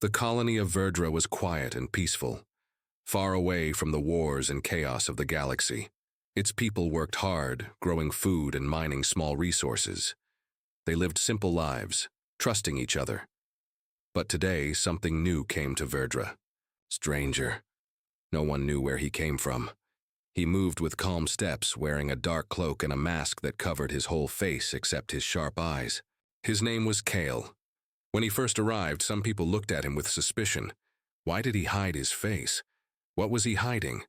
The colony of Verdra was quiet and peaceful, far away from the wars and chaos of the galaxy. Its people worked hard, growing food and mining small resources. They lived simple lives, trusting each other. But today, something new came to Verdra. Stranger. No one knew where he came from. He moved with calm steps, wearing a dark cloak and a mask that covered his whole face except his sharp eyes. His name was Kale. When he first arrived, some people looked at him with suspicion. Why did he hide his face? What was he hiding?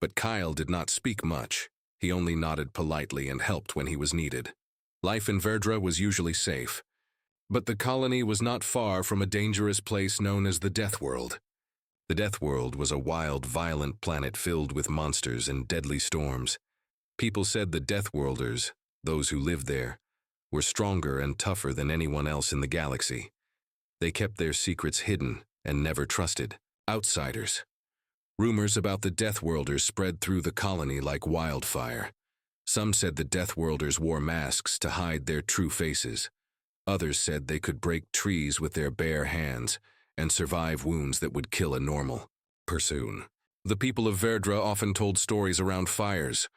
But Kyle did not speak much. He only nodded politely and helped when he was needed. Life in Verdra was usually safe. But the colony was not far from a dangerous place known as the Deathworld. The Deathworld was a wild, violent planet filled with monsters and deadly storms. People said the Deathworlders, those who lived there, were stronger and tougher than anyone else in the galaxy. They kept their secrets hidden and never trusted outsiders. Rumors about the Deathworlders spread through the colony like wildfire. Some said the Deathworlders wore masks to hide their true faces. Others said they could break trees with their bare hands and survive wounds that would kill a normal person. The people of Verdra often told stories around fires,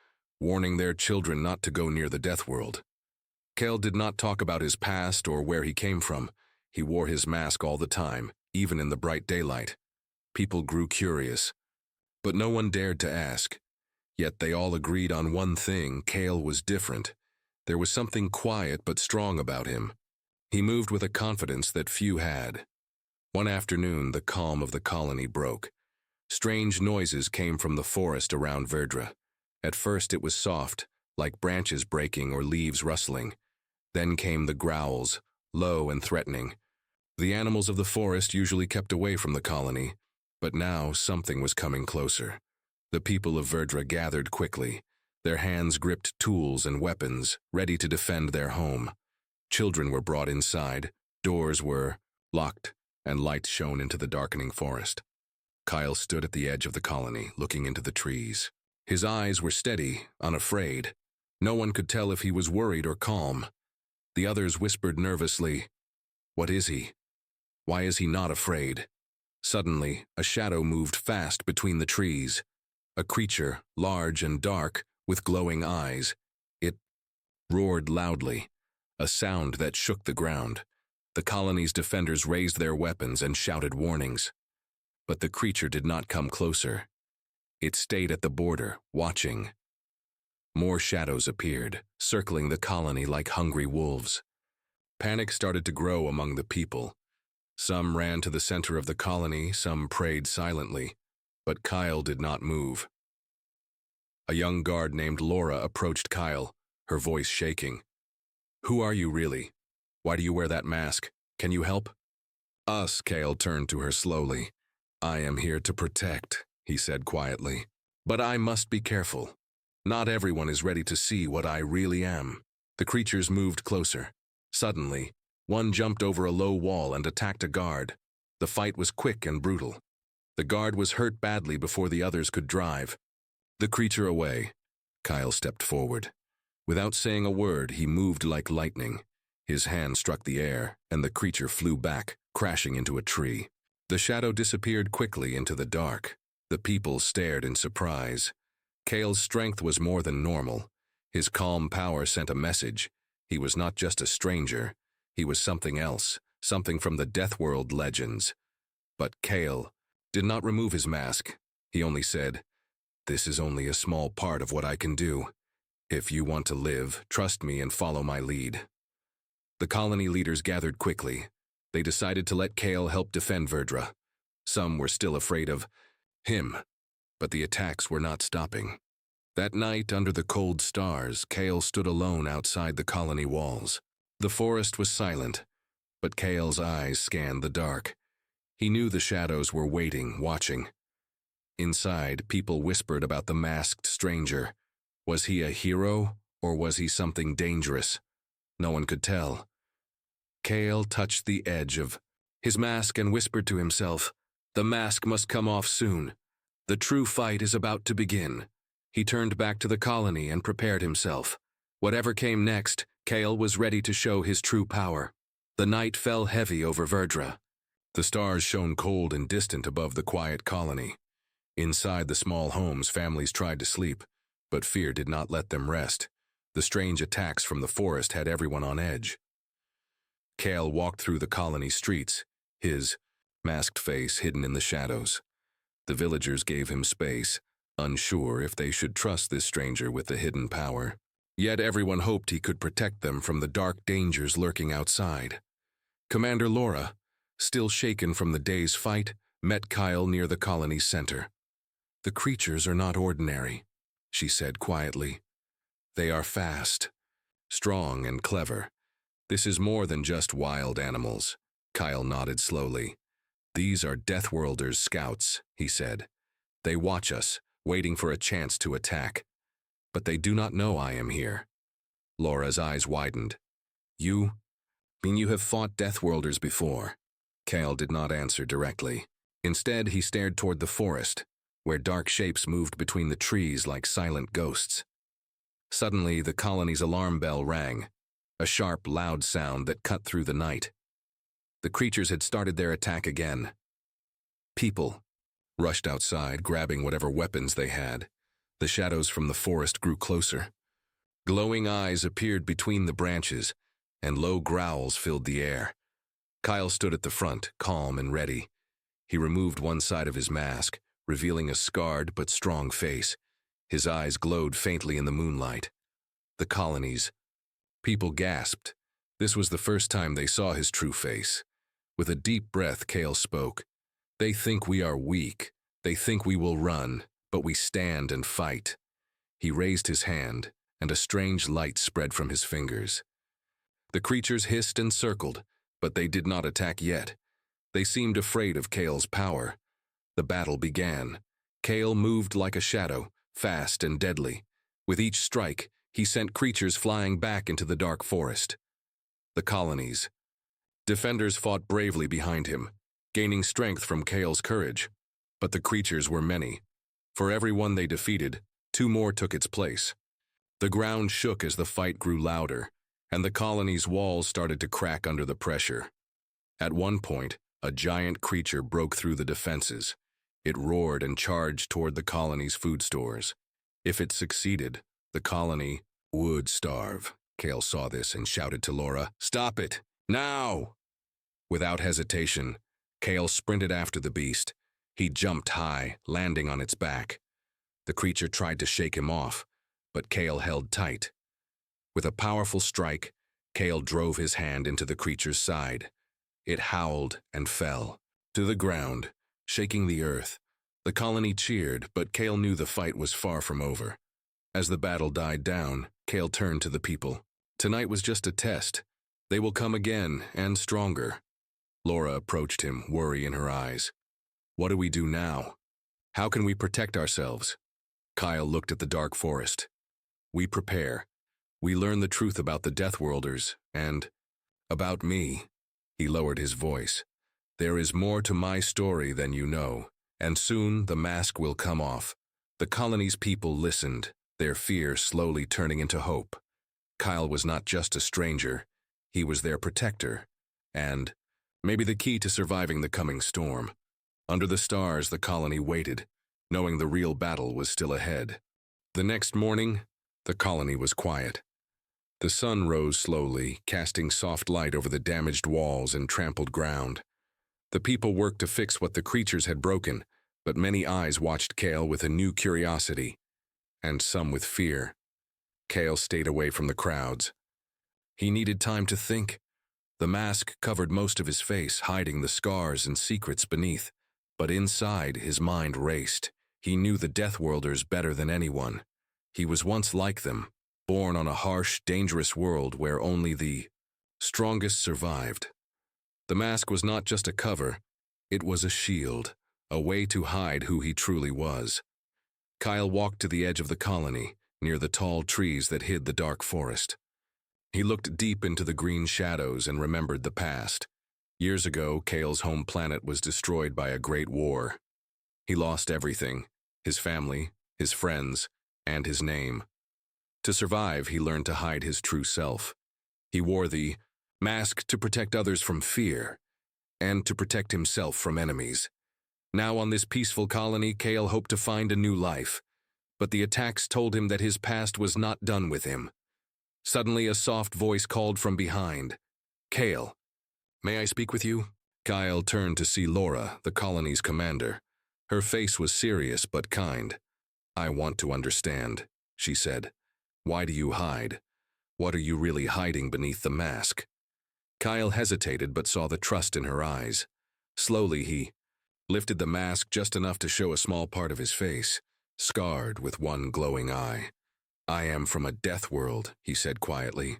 warning their children not to go near the Deathworld. Kale did not talk about his past or where he came from. He wore his mask all the time, even in the bright daylight. People grew curious, but no one dared to ask. Yet they all agreed on one thing: Kale was different. There was something quiet but strong about him. He moved with a confidence that few had. One afternoon, the calm of the colony broke. Strange noises came from the forest around Verdra. At first it was soft, like branches breaking or leaves rustling. Then came the growls, low and threatening. The animals of the forest usually kept away from the colony, but now something was coming closer. The people of Verdra gathered quickly. Their hands gripped tools and weapons, ready to defend their home. Children were brought inside, doors were locked, and lights shone into the darkening forest. Kyle stood at the edge of the colony, looking into the trees. His eyes were steady, unafraid. No one could tell if he was worried or calm. The others whispered nervously, "What is he? Why is he not afraid?" Suddenly, a shadow moved fast between the trees. A creature, large and dark, with glowing eyes. It roared loudly, a sound that shook the ground. The colony's defenders raised their weapons and shouted warnings. But the creature did not come closer. It stayed at the border, watching. More shadows appeared, circling the colony like hungry wolves. Panic started to grow among the people. Some ran to the center of the colony, some prayed silently, but Kyle did not move. A young guard named Laura approached Kyle, her voice shaking. "Who are you really? Why do you wear that mask? Can you help?" "Us," Kale turned to her slowly. "I am here to protect," he said quietly. "But I must be careful. Not everyone is ready to see what I really am." The creatures moved closer. Suddenly, one jumped over a low wall and attacked a guard. The fight was quick and brutal. The guard was hurt badly before the others could drive the creature away. Kyle stepped forward. Without saying a word, he moved like lightning. His hand struck the air, and the creature flew back, crashing into a tree. The shadow disappeared quickly into the dark. The people stared in surprise. Kale's strength was more than normal. His calm power sent a message. He was not just a stranger. He was something else, something from the Deathworld legends. But Kale did not remove his mask. He only said, "This is only a small part of what I can do. If you want to live, trust me and follow my lead." The colony leaders gathered quickly. They decided to let Kale help defend Verdra. Some were still afraid of him, but the attacks were not stopping. That night, under the cold stars, Kale stood alone outside the colony walls. The forest was silent, but Kale's eyes scanned the dark. He knew the shadows were waiting, watching. Inside, people whispered about the masked stranger. Was he a hero, or was he something dangerous? No one could tell. Kale touched the edge of his mask and whispered to himself, "The mask must come off soon. The true fight is about to begin." He turned back to the colony and prepared himself. Whatever came next, Kale was ready to show his true power. The night fell heavy over Verdra. The stars shone cold and distant above the quiet colony. Inside the small homes, families tried to sleep, but fear did not let them rest. The strange attacks from the forest had everyone on edge. Kale walked through the colony streets, his masked face hidden in the shadows. The villagers gave him space, unsure if they should trust this stranger with the hidden power. Yet everyone hoped he could protect them from the dark dangers lurking outside. Commander Laura, still shaken from the day's fight, met Kyle near the colony's center. "The creatures are not ordinary," she said quietly. "They are fast, strong, and clever. This is more than just wild animals." Kyle nodded slowly. "These are Deathworlders' scouts," he said. "They watch us, waiting for a chance to attack. But they do not know I am here." Laura's eyes widened. "You mean you have fought Deathworlders before?" Kale did not answer directly. Instead, he stared toward the forest, where dark shapes moved between the trees like silent ghosts. Suddenly, the colony's alarm bell rang, a sharp, loud sound that cut through the night. The creatures had started their attack again. People rushed outside, grabbing whatever weapons they had. The shadows from the forest grew closer. Glowing eyes appeared between the branches, and low growls filled the air. Kyle stood at the front, calm and ready. He removed one side of his mask, revealing a scarred but strong face. His eyes glowed faintly in the moonlight. The colonies. People gasped. This was the first time they saw his true face. With a deep breath, Kale spoke. "They think we are weak. They think we will run, but we stand and fight." He raised his hand, and a strange light spread from his fingers. The creatures hissed and circled, but they did not attack yet. They seemed afraid of Kale's power. The battle began. Kale moved like a shadow, fast and deadly. With each strike, he sent creatures flying back into the dark forest. The colonies. Defenders fought bravely behind him, gaining strength from Kale's courage. But the creatures were many. For every one they defeated, 2 more took its place. The ground shook as the fight grew louder, and the colony's walls started to crack under the pressure. At one point, a giant creature broke through the defenses. It roared and charged toward the colony's food stores. If it succeeded, the colony would starve. Kale saw this and shouted to Laura, "Stop it! Now!" Without hesitation, Kale sprinted after the beast. He jumped high, landing on its back. The creature tried to shake him off, but Kale held tight. With a powerful strike, Kale drove his hand into the creature's side. It howled and fell to the ground, shaking the earth. The colony cheered, but Kale knew the fight was far from over. As the battle died down, Kale turned to the people. "Tonight was just a test. They will come again, and stronger." Laura approached him, worry in her eyes. "What do we do now? How can we protect ourselves?" Kyle looked at the dark forest. "We prepare. We learn the truth about the Deathworlders, and about me." He lowered his voice. "There is more to my story than you know, and soon the mask will come off." The colony's people listened, their fear slowly turning into hope. Kyle was not just a stranger, he was their protector, and maybe the key to surviving the coming storm. Under the stars, the colony waited, knowing the real battle was still ahead. The next morning, the colony was quiet. The sun rose slowly, casting soft light over the damaged walls and trampled ground. The people worked to fix what the creatures had broken, but many eyes watched Kale with a new curiosity, and some with fear. Kale stayed away from the crowds. He needed time to think. The mask covered most of his face, hiding the scars and secrets beneath. But inside, his mind raced. He knew the Deathworlders better than anyone. He was once like them, born on a harsh, dangerous world where only the strongest survived. The mask was not just a cover, it was a shield, a way to hide who he truly was. Kyle walked to the edge of the colony, near the tall trees that hid the dark forest. He looked deep into the green shadows and remembered the past. Years ago, Kale's home planet was destroyed by a great war. He lost everything, his family, his friends, and his name. To survive, he learned to hide his true self. He wore the mask to protect others from fear. and to protect himself from enemies. Now on this peaceful colony, Kale hoped to find a new life, but the attacks told him that his past was not done with him. Suddenly a soft voice called from behind. "Kale, may I speak with you?" Kyle turned to see Laura, the colony's commander. Her face was serious but kind. "I want to understand," she said. "Why do you hide? What are you really hiding beneath the mask?" Kyle hesitated but saw the trust in her eyes. Slowly he lifted the mask just enough to show a small part of his face, scarred with one glowing eye. "I am from a death world," he said quietly.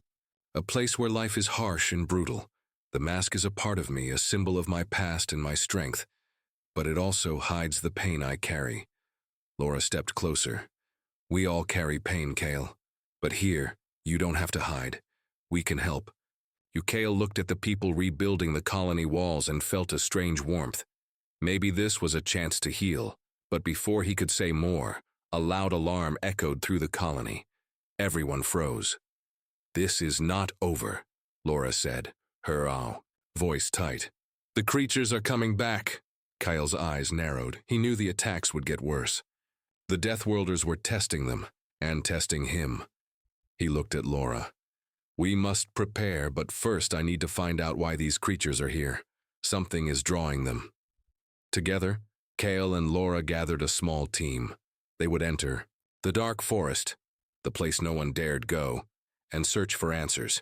"A place where life is harsh and brutal. The mask is a part of me, a symbol of my past and my strength, but it also hides the pain I carry." Laura stepped closer. "We all carry pain, Kale. But here, you don't have to hide. We can help." Kale looked at the people rebuilding the colony walls and felt a strange warmth. Maybe this was a chance to heal, but before he could say more, a loud alarm echoed through the colony. Everyone froze. "This is not over," Laura said, her voice tight. "The creatures are coming back." Kyle's eyes narrowed. He knew the attacks would get worse. The Deathworlders were testing them, and testing him. He looked at Laura. "We must prepare, but first I need to find out why these creatures are here. Something is drawing them." Together, Kale and Laura gathered a small team. They would enter the dark forest, the place no one dared go, and search for answers.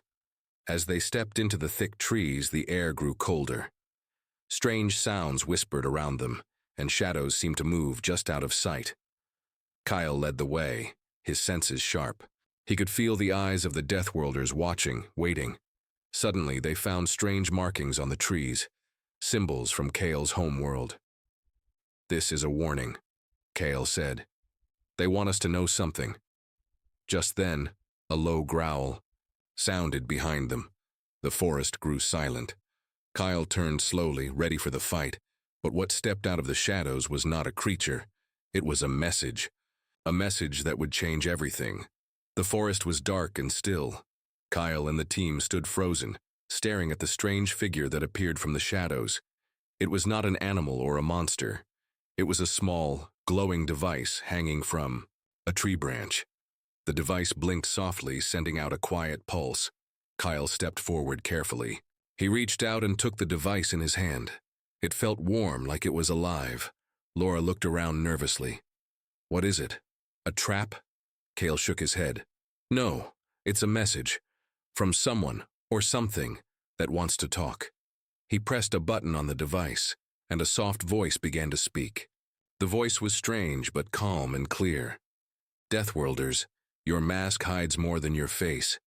As they stepped into the thick trees, the air grew colder. Strange sounds whispered around them, and shadows seemed to move just out of sight. Kyle led the way, his senses sharp. He could feel the eyes of the Deathworlders watching, waiting. Suddenly, they found strange markings on the trees, symbols from Kale's home world. "This is a warning," Kale said. "They want us to know something." Just then, a low growl sounded behind them. The forest grew silent. Kyle turned slowly, ready for the fight, but what stepped out of the shadows was not a creature. It was a message that would change everything. The forest was dark and still. Kyle and the team stood frozen, staring at the strange figure that appeared from the shadows. It was not an animal or a monster. It was a small, glowing device hanging from a tree branch. The device blinked softly, sending out a quiet pulse. Kyle stepped forward carefully. He reached out and took the device in his hand. It felt warm, like it was alive. Laura looked around nervously. "What is it? A trap?" Kale shook his head. "No, it's a message. From someone, or something, that wants to talk." He pressed a button on the device, and a soft voice began to speak. The voice was strange, but calm and clear. "Deathworlders, your mask hides more than your face.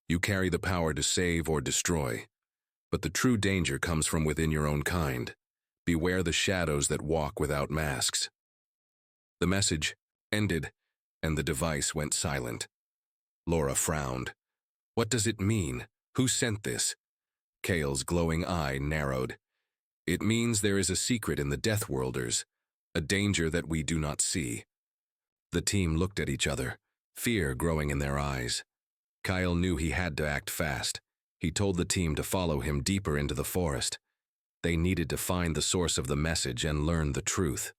You carry the power to save or destroy. But the true danger comes from within your own kind. Beware the shadows that walk without masks." The message ended, and the device went silent. Laura frowned. "What does it mean? Who sent this?" Kale's glowing eye narrowed. "It means there is a secret in the Deathworlders, a danger that we do not see." The team looked at each other, fear growing in their eyes. Kyle knew he had to act fast. He told the team to follow him deeper into the forest. They needed to find the source of the message and learn the truth.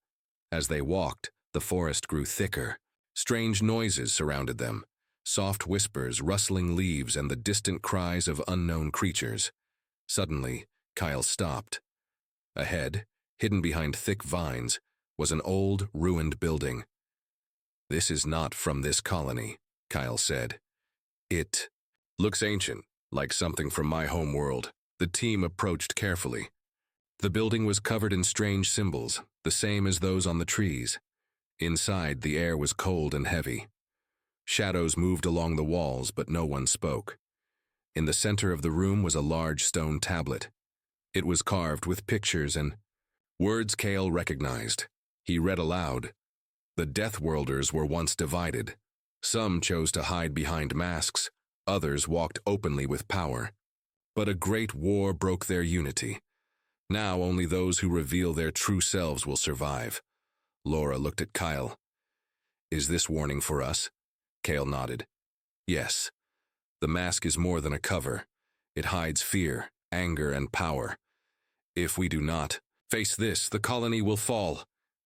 As they walked, the forest grew thicker. Strange noises surrounded them, soft whispers, rustling leaves, and the distant cries of unknown creatures. Suddenly, Kyle stopped. Ahead, hidden behind thick vines, was an old, ruined building. "This is not from this colony," Kyle said. "It looks ancient, like something from my home world." The team approached carefully. The building was covered in strange symbols, the same as those on the trees. Inside, the air was cold and heavy. Shadows moved along the walls, but no one spoke. In the center of the room was a large stone tablet. It was carved with pictures and words Kale recognized. He read aloud. The Deathworlders were once divided. Some chose to hide behind masks, others walked openly with power. But a great war broke their unity. Now only those who reveal their true selves will survive. Laura looked at Kyle. "Is this warning for us?" Kale nodded. "Yes. The mask is more than a cover. It hides fear, anger, and power. If we do not face this, the colony will fall.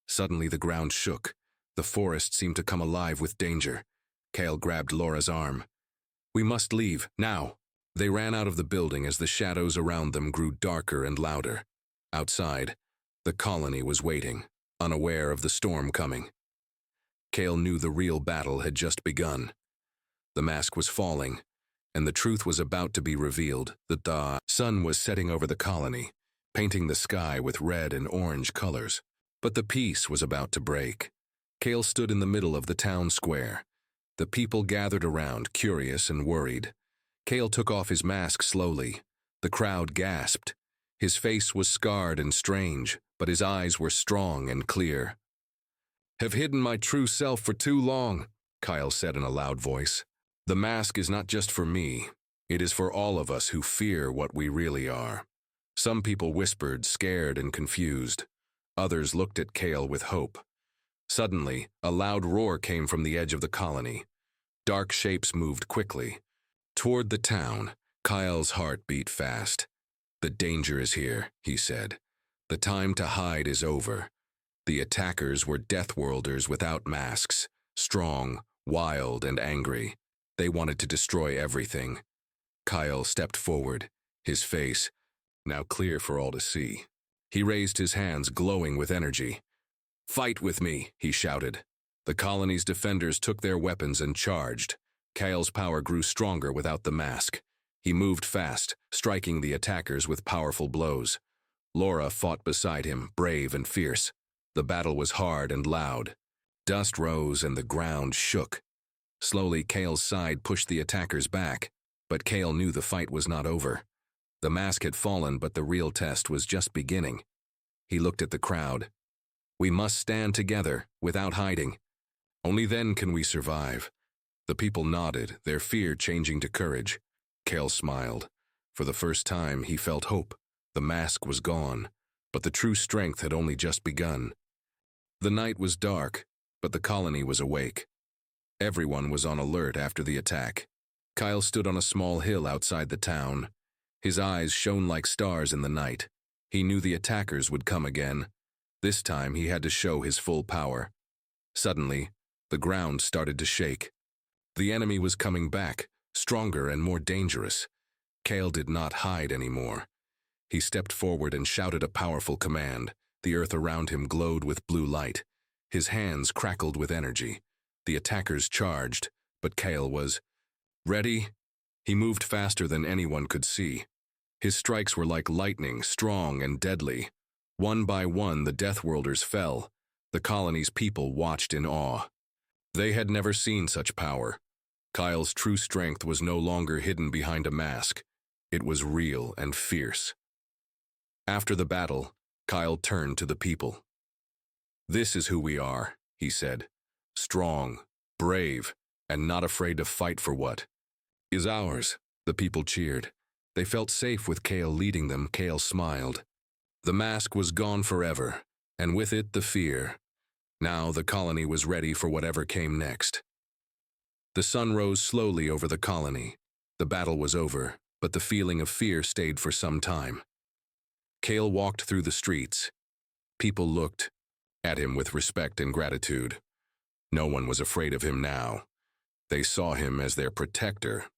Suddenly the ground shook. The forest seemed to come alive with danger. Kale grabbed Laura's arm. We must leave, now. They ran out of the building as the shadows around them grew darker and louder. Outside, the colony was waiting, unaware of the storm coming. Kale knew the real battle had just begun. The mask was falling, and the truth was about to be revealed. The sun was setting over the colony, painting the sky with red and orange colors. But the peace was about to break. Kale stood in the middle of the town square. The people gathered around, curious and worried. Kale took off his mask slowly. The crowd gasped. His face was scarred and strange, but his eyes were strong and clear. "Have hidden my true self for too long," Kyle said in a loud voice. "The mask is not just for me. It is for all of us who fear what we really are." Some people whispered, scared and confused. Others looked at Kale with hope. Suddenly, a loud roar came from the edge of the colony. Dark shapes moved quickly. Toward the town, Kyle's heart beat fast. "The danger is here," he said. "The time to hide is over." The attackers were Deathworlders without masks, strong, wild, and angry. They wanted to destroy everything. Kyle stepped forward, his face now clear for all to see. He raised his hands, glowing with energy. "Fight with me," he shouted. The colony's defenders took their weapons and charged. Kyle's power grew stronger without the mask. He moved fast, striking the attackers with powerful blows. Laura fought beside him, brave and fierce. The battle was hard and loud. Dust rose and the ground shook. Slowly, Kale's side pushed the attackers back, but Kale knew the fight was not over. The mask had fallen, but the real test was just beginning. He looked at the crowd. "We must stand together, without hiding. Only then can we survive." The people nodded, their fear changing to courage. Kale smiled. For the first time, he felt hope. The mask was gone, but the true strength had only just begun. The night was dark, but the colony was awake. Everyone was on alert after the attack. Kyle stood on a small hill outside the town. His eyes shone like stars in the night. He knew the attackers would come again. This time he had to show his full power. Suddenly, the ground started to shake. The enemy was coming back, stronger and more dangerous. Kale did not hide anymore. He stepped forward and shouted a powerful command. The earth around him glowed with blue light. His hands crackled with energy. The attackers charged, but Kale was ready. He moved faster than anyone could see. His strikes were like lightning, strong and deadly. One by one, the Deathworlders fell. The colony's people watched in awe. They had never seen such power. Kyle's true strength was no longer hidden behind a mask. It was real and fierce. After the battle, Kyle turned to the people. "This is who we are," he said. "Strong, brave, and not afraid to fight for what is ours." The people cheered. They felt safe with Kale leading them. Kale smiled. The mask was gone forever, and with it the fear. Now the colony was ready for whatever came next. The sun rose slowly over the colony. The battle was over, but the feeling of fear stayed for some time. Kale walked through the streets. People looked at him with respect and gratitude. No one was afraid of him now. They saw him as their protector.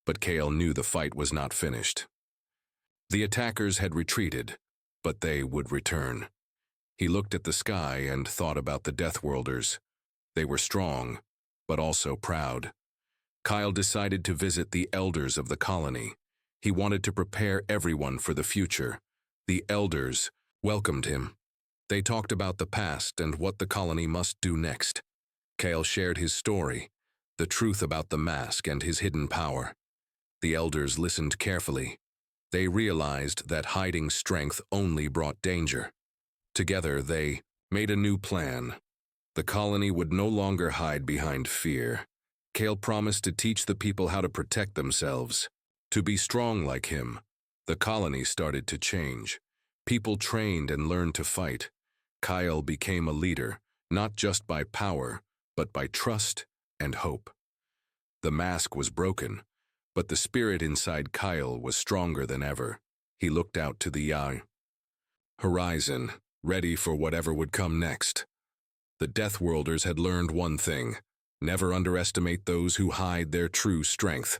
But Kale knew the fight was not finished. The attackers had retreated, but they would return. He looked at the sky and thought about the Deathworlders. They were strong, but also proud. Kyle decided to visit the elders of the colony. He wanted to prepare everyone for the future. The elders welcomed him. They talked about the past and what the colony must do next. Kale shared his story, the truth about the mask and his hidden power. The elders listened carefully. They realized that hiding strength only brought danger. Together, they made a new plan. The colony would no longer hide behind fear. Kale promised to teach the people how to protect themselves, to be strong like him. The colony started to change. People trained and learned to fight. Kyle became a leader, not just by power, but by trust and hope. The mask was broken, but the spirit inside Kyle was stronger than ever. He looked out to the eye. horizon, ready for whatever would come next. The Deathworlders had learned one thing: never underestimate those who hide their true strength.